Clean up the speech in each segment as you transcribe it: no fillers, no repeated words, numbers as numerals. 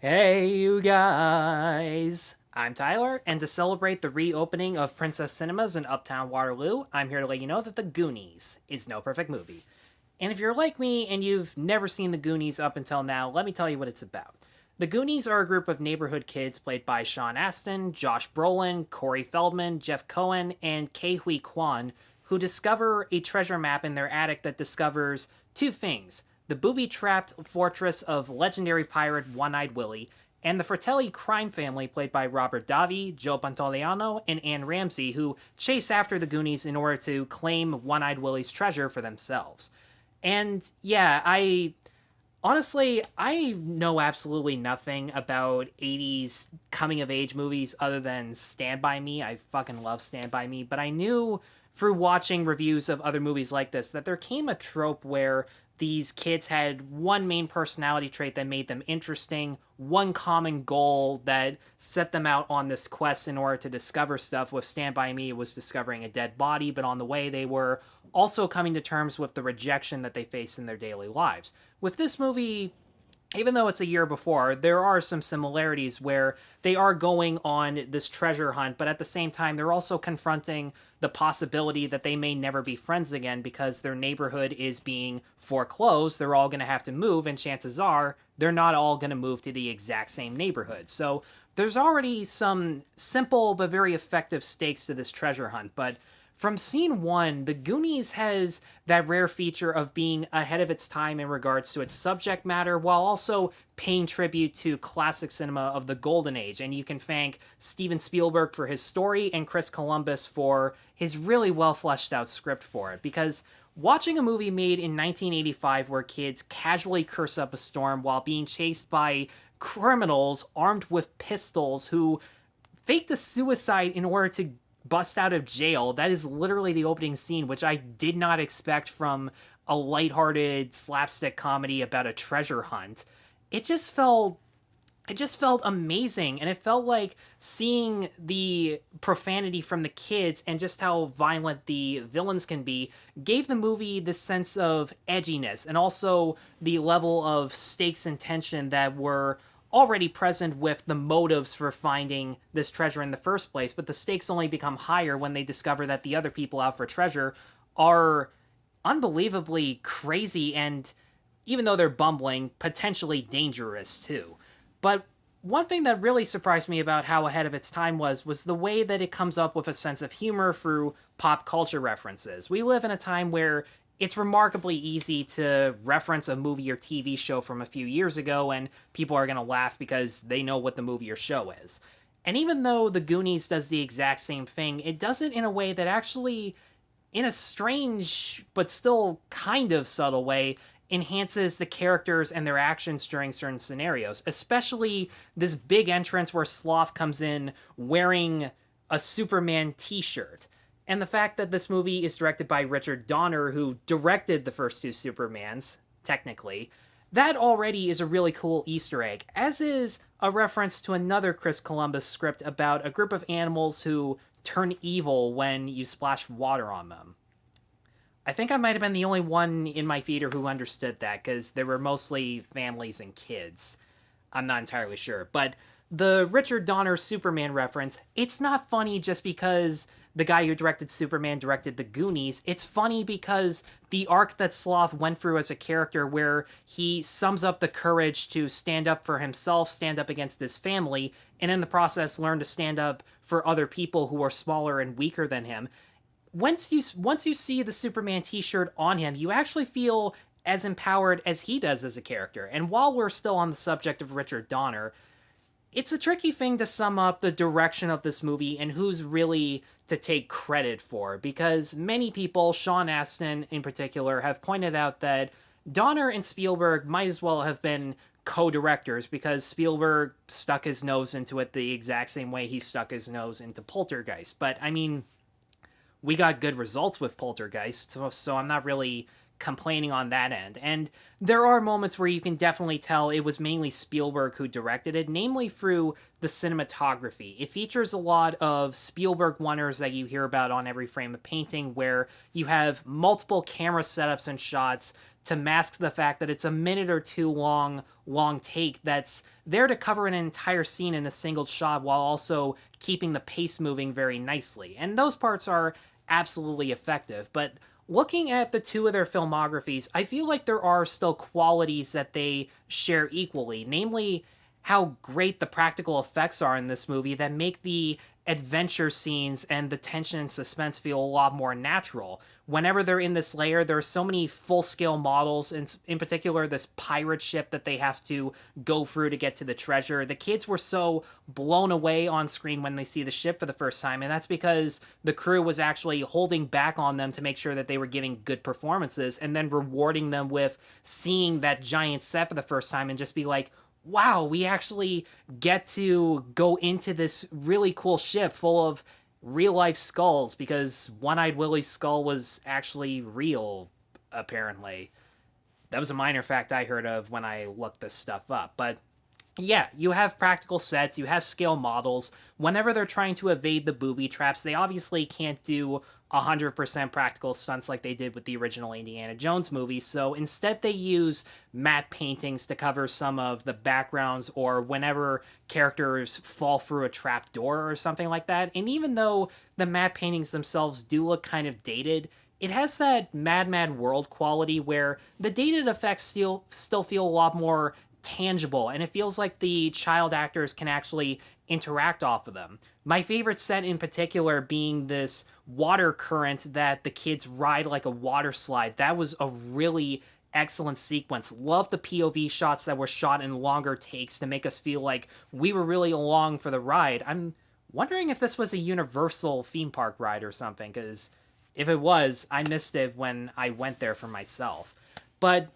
Hey, you guys! I'm Tyler, and to celebrate the reopening of Princess Cinemas in Uptown Waterloo, I'm here to let you know that the Goonies is no perfect movie. And if you're like me and you've never seen the Goonies up until now, let me tell you what it's about. The Goonies are a group of neighborhood kids played by Sean Astin, Josh Brolin, Corey Feldman, Jeff Cohen, and Kehui Kwan, who discover a treasure map in their attic that discovers two things: the booby-trapped fortress of legendary pirate One-Eyed Willy, and the Fratelli crime family played by Robert Davie, Joe Pantoliano, and Anne Ramsey, who chase after the Goonies in order to claim One-Eyed Willy's treasure for themselves. And yeah, I know absolutely nothing about 80s coming of age movies other than Stand By Me. I fucking love Stand By Me, but I knew through watching reviews of other movies like this that there came a trope where these kids had one main personality trait that made them interesting, one common goal that set them out on this quest in order to discover stuff. With Stand By Me, it was discovering a dead body, but on the way, they were also coming to terms with the rejection that they face in their daily lives. With this movie, even though it's a year before, there are some similarities where they are going on this treasure hunt, but at the same time, they're also confronting the possibility that they may never be friends again because their neighborhood is being foreclosed. They're all going to have to move, and chances are they're not all going to move to the exact same neighborhood. So there's already some simple but very effective stakes to this treasure hunt, but from scene one, The Goonies has that rare feature of being ahead of its time in regards to its subject matter while also paying tribute to classic cinema of the golden age. And you can thank Steven Spielberg for his story and Chris Columbus for his really well fleshed out script for it. Because watching a movie made in 1985 where kids casually curse up a storm while being chased by criminals armed with pistols who faked a suicide in order to bust out of jail. That is literally the opening scene, which I did not expect from a lighthearted slapstick comedy about a treasure hunt. It just felt amazing, and it felt like seeing the profanity from the kids and just how violent the villains can be gave the movie this sense of edginess and also the level of stakes and tension that were already present with the motives for finding this treasure in the first place, but the stakes only become higher when they discover that the other people out for treasure are unbelievably crazy and, even though they're bumbling, potentially dangerous too. But one thing that really surprised me about how ahead of its time was the way that it comes up with a sense of humor through pop culture references. We live in a time where it's remarkably easy to reference a movie or TV show from a few years ago, and people are going to laugh because they know what the movie or show is. And even though The Goonies does the exact same thing, it does it in a way that actually, in a strange but still kind of subtle way, enhances the characters and their actions during certain scenarios, especially this big entrance where Sloth comes in wearing a Superman t shirt. And the fact that this movie is directed by Richard Donner, who directed the first two Supermans, technically, that already is a really cool Easter egg, as is a reference to another Chris Columbus script about a group of animals who turn evil when you splash water on them. I think I might have been the only one in my theater who understood that, because there were mostly families and kids. I'm not entirely sure. But the Richard Donner Superman reference, it's not funny just because the guy who directed Superman directed the Goonies. It's funny because the arc that Sloth went through as a character, where he sums up the courage to stand up for himself, stand up against his family, and in the process learn to stand up for other people who are smaller and weaker than him. Once you see the Superman t-shirt on him, you actually feel as empowered as he does as a character. And while we're still on the subject of Richard Donner, it's a tricky thing to sum up the direction of this movie and who's really to take credit for, because many people, Sean Astin in particular, have pointed out that Donner and Spielberg might as well have been co-directors, because Spielberg stuck his nose into it the exact same way he stuck his nose into Poltergeist. But I mean, we got good results with Poltergeist, so I'm not really complaining on that end. And there are moments where you can definitely tell it was mainly Spielberg who directed it, namely through the cinematography. It features a lot of Spielberg wonders that you hear about on every frame of painting, where you have multiple camera setups and shots to mask the fact that it's a minute or two long take that's there to cover an entire scene in a single shot while also keeping the pace moving very nicely. And those parts are absolutely effective. But looking at the two of their filmographies, I feel like there are still qualities that they share equally, namely how great the practical effects are in this movie that make the adventure scenes and the tension and suspense feel a lot more natural. Whenever they're in this lair, there are so many full-scale models, in particular this pirate ship that they have to go through to get to the treasure. The kids were so blown away on screen when they see the ship for the first time, and that's because the crew was actually holding back on them to make sure that they were giving good performances and then rewarding them with seeing that giant set for the first time and just be like, wow, we actually get to go into this really cool ship full of real life skulls because One-Eyed Willy's skull was actually real, apparently. That was a minor fact I heard of when I looked this stuff up. But yeah, you have practical sets, you have scale models. Whenever they're trying to evade the booby traps, they obviously can't do 100% practical stunts like they did with the original Indiana Jones movie, so instead they use matte paintings to cover some of the backgrounds or whenever characters fall through a trap door or something like that. And even though the matte paintings themselves do look kind of dated, it has that Mad World quality where the dated effects still feel a lot more tangible, and it feels like the child actors can actually interact off of them. My favorite set in particular being this water current that the kids ride like a water slide. That was a really excellent sequence. Love the POV shots that were shot in longer takes to make us feel like we were really along for the ride. I'm wondering if this was a Universal theme park ride or something, because if it was, I missed it when I went there for myself. But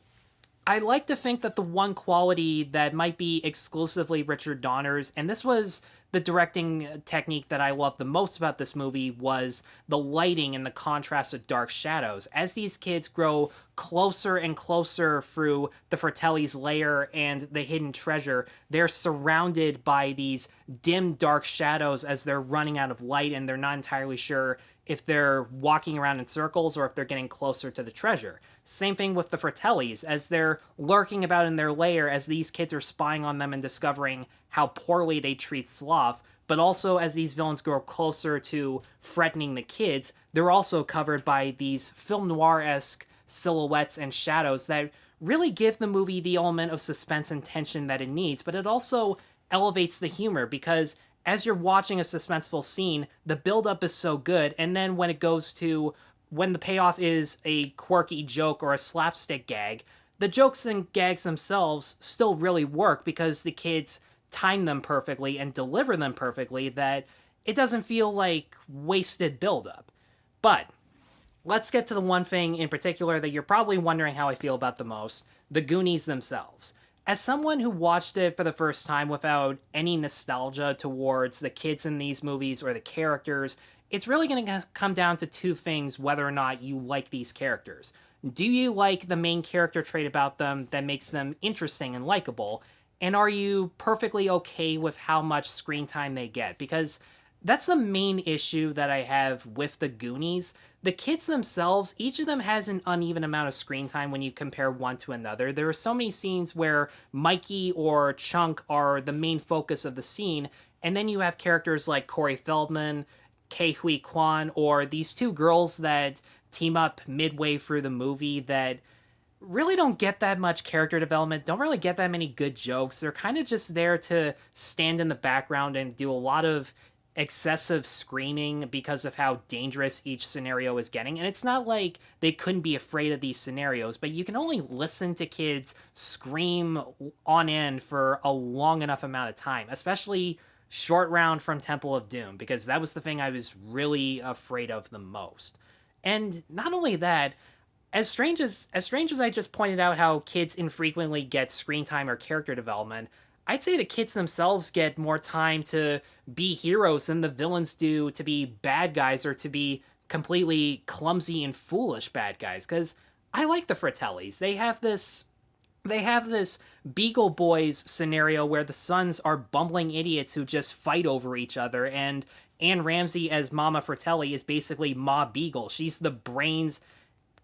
I like to think that the one quality that might be exclusively Richard Donner's, and this was the directing technique that I loved the most about this movie, was the lighting and the contrast of dark shadows. As these kids grow closer and closer through the Fratelli's lair and the hidden treasure, they're surrounded by these dim, dark shadows as they're running out of light, and they're not entirely sure if they're walking around in circles or if they're getting closer to the treasure. Same thing with the Fratellis, as they're lurking about in their lair as these kids are spying on them and discovering how poorly they treat Sloth, but also as these villains grow closer to threatening the kids, they're also covered by these film noir-esque silhouettes and shadows that really give the movie the element of suspense and tension that it needs, but it also elevates the humor because as you're watching a suspenseful scene, the buildup is so good, and then when the payoff is a quirky joke or a slapstick gag, the jokes and gags themselves still really work because the kids time them perfectly and deliver them perfectly, that it doesn't feel like wasted buildup. But let's get to the one thing in particular that you're probably wondering how I feel about the most, the Goonies themselves. As someone who watched it for the first time without any nostalgia towards the kids in these movies or the characters, it's really going to come down to two things whether or not you like these characters. Do you like the main character trait about them that makes them interesting and likable? And are you perfectly okay with how much screen time they get? Because that's the main issue that I have with the Goonies. The kids themselves, each of them has an uneven amount of screen time when you compare one to another. There are so many scenes where Mikey or Chunk are the main focus of the scene, and then you have characters like Corey Feldman, Kehui Kwan, or these two girls that team up midway through the movie that really don't get that much character development, don't really get that many good jokes. They're kind of just there to stand in the background and do a lot of excessive screaming because of how dangerous each scenario is getting. And it's not like they couldn't be afraid of these scenarios, but you can only listen to kids scream on end for a long enough amount of time, especially Short Round from Temple of Doom, because that was the thing I was really afraid of the most. And not only that, as strange as I just pointed out how kids infrequently get screen time or character development, I'd say the kids themselves get more time to be heroes than the villains do to be bad guys or to be completely clumsy and foolish bad guys. Because I like the Fratellis. They have this Beagle Boys scenario where the sons are bumbling idiots who just fight over each other, and Anne Ramsey as Mama Fratelli is basically Ma Beagle. She's the brains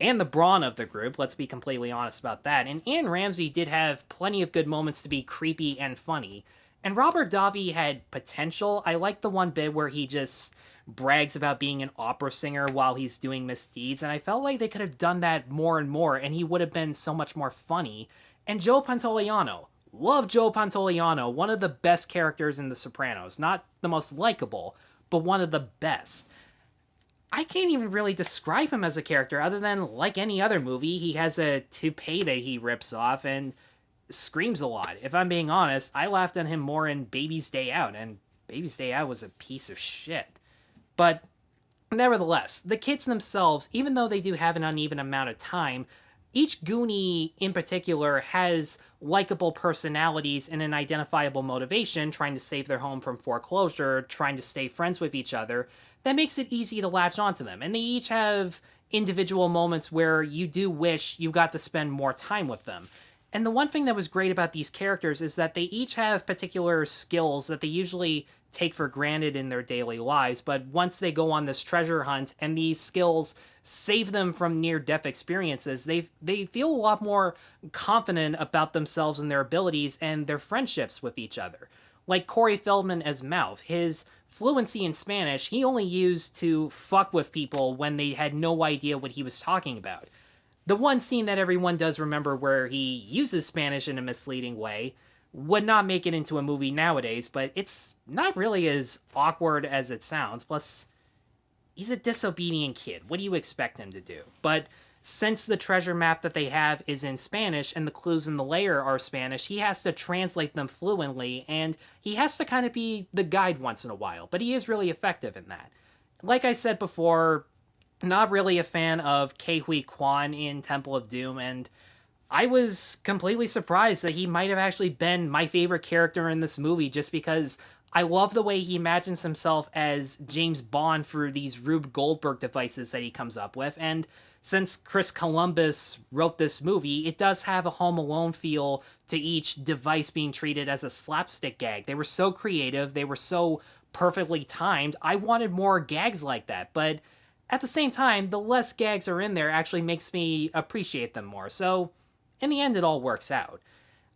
and the brawn of the group, let's be completely honest about that. And Anne Ramsey did have plenty of good moments to be creepy and funny. And Robert Davi had potential. I like the one bit where he just brags about being an opera singer while he's doing misdeeds, and I felt like they could have done that more and more, and he would have been so much more funny. And Joe Pantoliano. Love Joe Pantoliano, one of the best characters in The Sopranos. Not the most likable, but one of the best. I can't even really describe him as a character other than, like any other movie, he has a toupee that he rips off and screams a lot. If I'm being honest, I laughed at him more in Baby's Day Out, and Baby's Day Out was a piece of shit. But nevertheless, the kids themselves, even though they do have an uneven amount of time, each Goonie in particular has likable personalities and an identifiable motivation, trying to save their home from foreclosure, trying to stay friends with each other, that makes it easy to latch onto them. And they each have individual moments where you do wish you got to spend more time with them. And the one thing that was great about these characters is that they each have particular skills that they usually take for granted in their daily lives, but once they go on this treasure hunt and these skills save them from near-death experiences, they feel a lot more confident about themselves and their abilities and their friendships with each other. Like Corey Feldman as Mouth, his fluency in Spanish he only used to fuck with people when they had no idea what he was talking about. The one scene that everyone does remember where he uses Spanish in a misleading way would not make it into a movie nowadays, but it's not really as awkward as it sounds. Plus, he's a disobedient kid. What do you expect him to do? But since the treasure map that they have is in Spanish and the clues in the layer are Spanish, he has to translate them fluently, and he has to kind of be the guide once in a while, but he is really effective in that. Like I said before, not really a fan of Kehui Kwan in Temple of Doom, and I was completely surprised that he might have actually been my favorite character in this movie just because I love the way he imagines himself as James Bond through these Rube Goldberg devices that he comes up with. And since Chris Columbus wrote this movie, it does have a Home Alone feel to each device being treated as a slapstick gag. They were so creative, they were so perfectly timed. I wanted more gags like that, but at the same time, the less gags are in there actually makes me appreciate them more. So in the end, it all works out.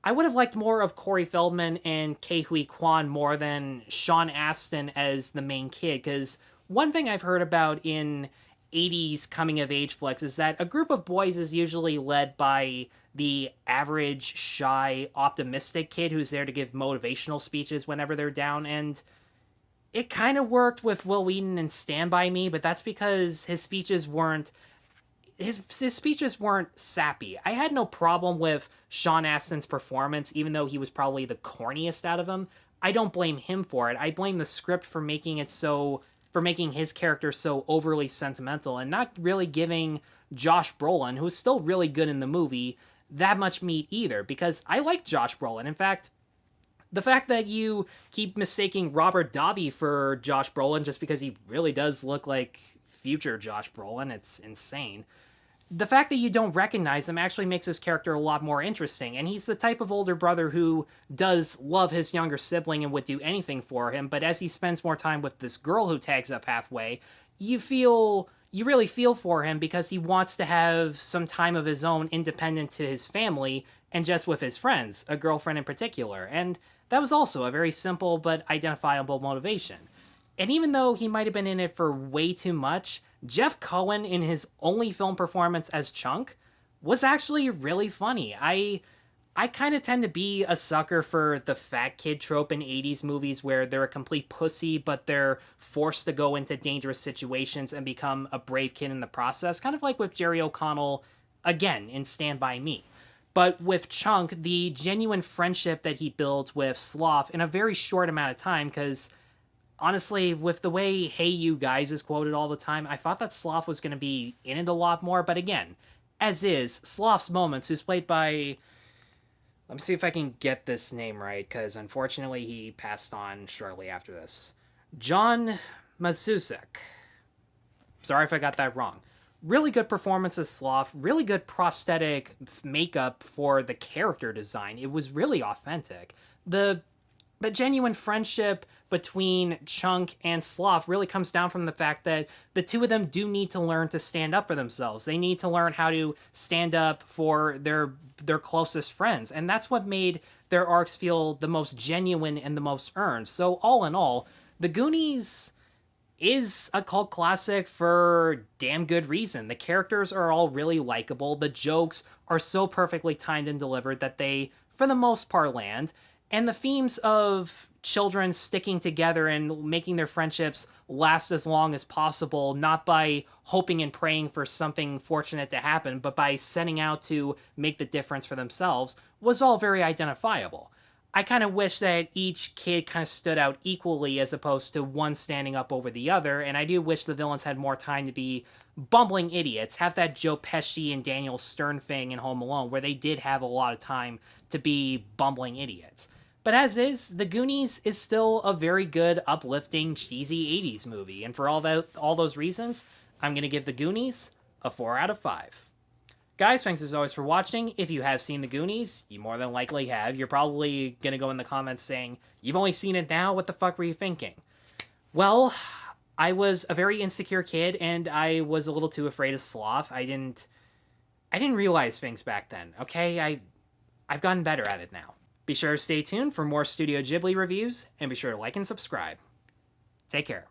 I would have liked more of Corey Feldman and Kehui Kwan more than Sean Astin as the main kid, because one thing I've heard about in 80s coming-of-age flicks is that a group of boys is usually led by the average, shy, optimistic kid who's there to give motivational speeches whenever they're down, and it kind of worked with Will Wheaton in Stand By Me, but that's because his speeches weren't sappy. I had no problem with Sean Astin's performance, even though he was probably the corniest out of them. I don't blame him for it. I blame the script for making his character so overly sentimental and not really giving Josh Brolin, who's still really good in the movie, that much meat either, because I like Josh Brolin. In fact, the fact that you keep mistaking Robert Davi for Josh Brolin just because he really does look like future Josh Brolin, it's insane. The fact that you don't recognize him actually makes his character a lot more interesting, and he's the type of older brother who does love his younger sibling and would do anything for him, but as he spends more time with this girl who tags up halfway, you really feel for him because he wants to have some time of his own independent to his family and just with his friends, a girlfriend in particular, and that was also a very simple but identifiable motivation. And even though he might have been in it for way too much, Jeff Cohen in his only film performance as Chunk was actually really funny. I kind of tend to be a sucker for the fat kid trope in 80s movies where they're a complete pussy, but they're forced to go into dangerous situations and become a brave kid in the process, kind of like with Jerry O'Connell, again, in Stand By Me. But with Chunk, the genuine friendship that he builds with Sloth in a very short amount of time, because honestly, with the way Hey You Guys is quoted all the time, I thought that Sloth was going to be in it a lot more, but again, as is, Sloth's Moments, who's played by... Let me see if I can get this name right, because unfortunately he passed on shortly after this. John Matuszek. Sorry if I got that wrong. Really good performance as Sloth, really good prosthetic makeup for the character design. It was really authentic. The the genuine friendship between Chunk and Sloth really comes down from the fact that the two of them do need to learn to stand up for themselves. They need to learn how to stand up for their closest friends, and that's what made their arcs feel the most genuine and the most earned. So all in all, The Goonies is a cult classic for damn good reason. The characters are all really likable. The jokes are so perfectly timed and delivered that they, for the most part, land. And the themes of children sticking together and making their friendships last as long as possible, not by hoping and praying for something fortunate to happen, but by setting out to make the difference for themselves, was all very identifiable. I kind of wish that each kid kind of stood out equally as opposed to one standing up over the other, and I do wish the villains had more time to be bumbling idiots, have that Joe Pesci and Daniel Stern thing in Home Alone, where they did have a lot of time to be bumbling idiots. But as is, The Goonies is still a very good, uplifting, cheesy 80s movie, and for all those reasons, I'm going to give The Goonies a 4 out of 5. Guys, thanks as always for watching. If you have seen The Goonies, you more than likely have. You're probably going to go in the comments saying, you've only seen it now? What the fuck were you thinking? Well, I was a very insecure kid, and I was a little too afraid of Sloth. I didn't realize things back then, okay? I've gotten better at it now. Be sure to stay tuned for more Studio Ghibli reviews, and be sure to like and subscribe. Take care.